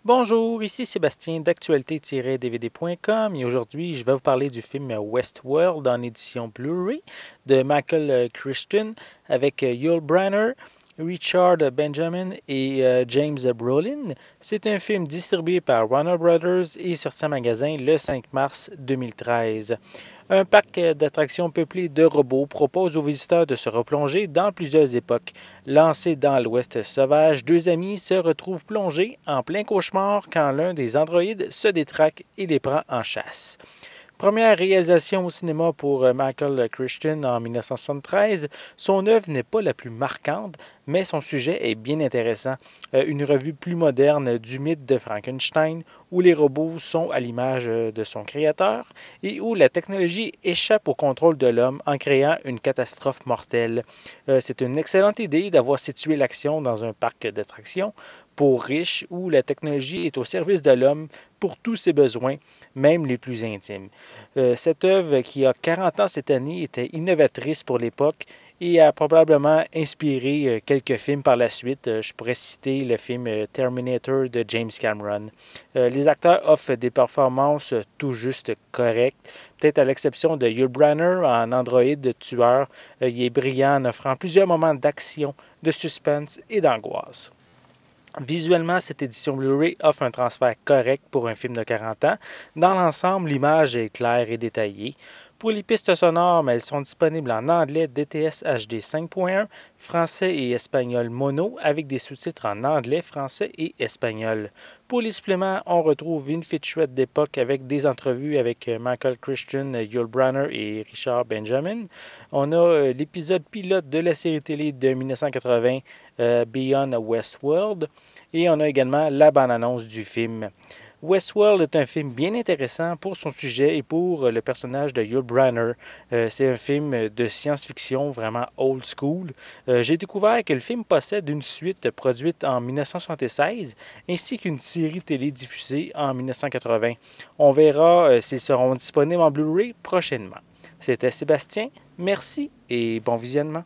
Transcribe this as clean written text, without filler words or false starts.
Bonjour, ici Sébastien d'actualité-dvd.com et aujourd'hui je vais vous parler du film Westworld en édition Blu-ray de Michael Crichton avec Yul Brynner, Richard Benjamin et James Brolin. C'est un film distribué par Warner Brothers et sorti en magasin le 5 mars 2013. Un parc d'attractions peuplé de robots propose aux visiteurs de se replonger dans plusieurs époques. Lancés dans l'Ouest sauvage, deux amis se retrouvent plongés en plein cauchemar quand l'un des androïdes se détraque et les prend en chasse. Première réalisation au cinéma pour Michael Crichton en 1973, son œuvre n'est pas la plus marquante, mais son sujet est bien intéressant. Une revue plus moderne du mythe de Frankenstein, où les robots sont à l'image de son créateur et où la technologie échappe au contrôle de l'homme en créant une catastrophe mortelle. C'est une excellente idée d'avoir situé l'action dans un parc d'attractions pour riches où la technologie est au service de l'homme pour tous ses besoins, même les plus intimes. Cette œuvre, qui a 40 ans cette année, était innovatrice pour l'époque et a probablement inspiré quelques films par la suite. Je pourrais citer le film Terminator de James Cameron. Les acteurs offrent des performances tout juste correctes, peut-être à l'exception de Yul Brynner en androïde tueur. Il est brillant en offrant plusieurs moments d'action, de suspense et d'angoisse. Visuellement, cette édition Blu-ray offre un transfert correct pour un film de 40 ans. Dans l'ensemble, l'image est claire et détaillée. Pour les pistes sonores, elles sont disponibles en anglais DTS HD 5.1, français et espagnol mono avec des sous-titres en anglais, français et espagnol. Pour les suppléments, on retrouve une featurette d'époque avec des entrevues avec Michael Crichton, Yul Brynner et Richard Benjamin. On a l'épisode pilote de la série télé de 1980 Beyond Westworld et on a également la bande-annonce du film. Westworld est un film bien intéressant pour son sujet et pour le personnage de Yul Brynner. C'est un film de science-fiction vraiment old school. J'ai découvert que le film possède une suite produite en 1976 ainsi qu'une série télé diffusée en 1980. On verra s'ils seront disponibles en Blu-ray prochainement. C'était Sébastien, merci et bon visionnement.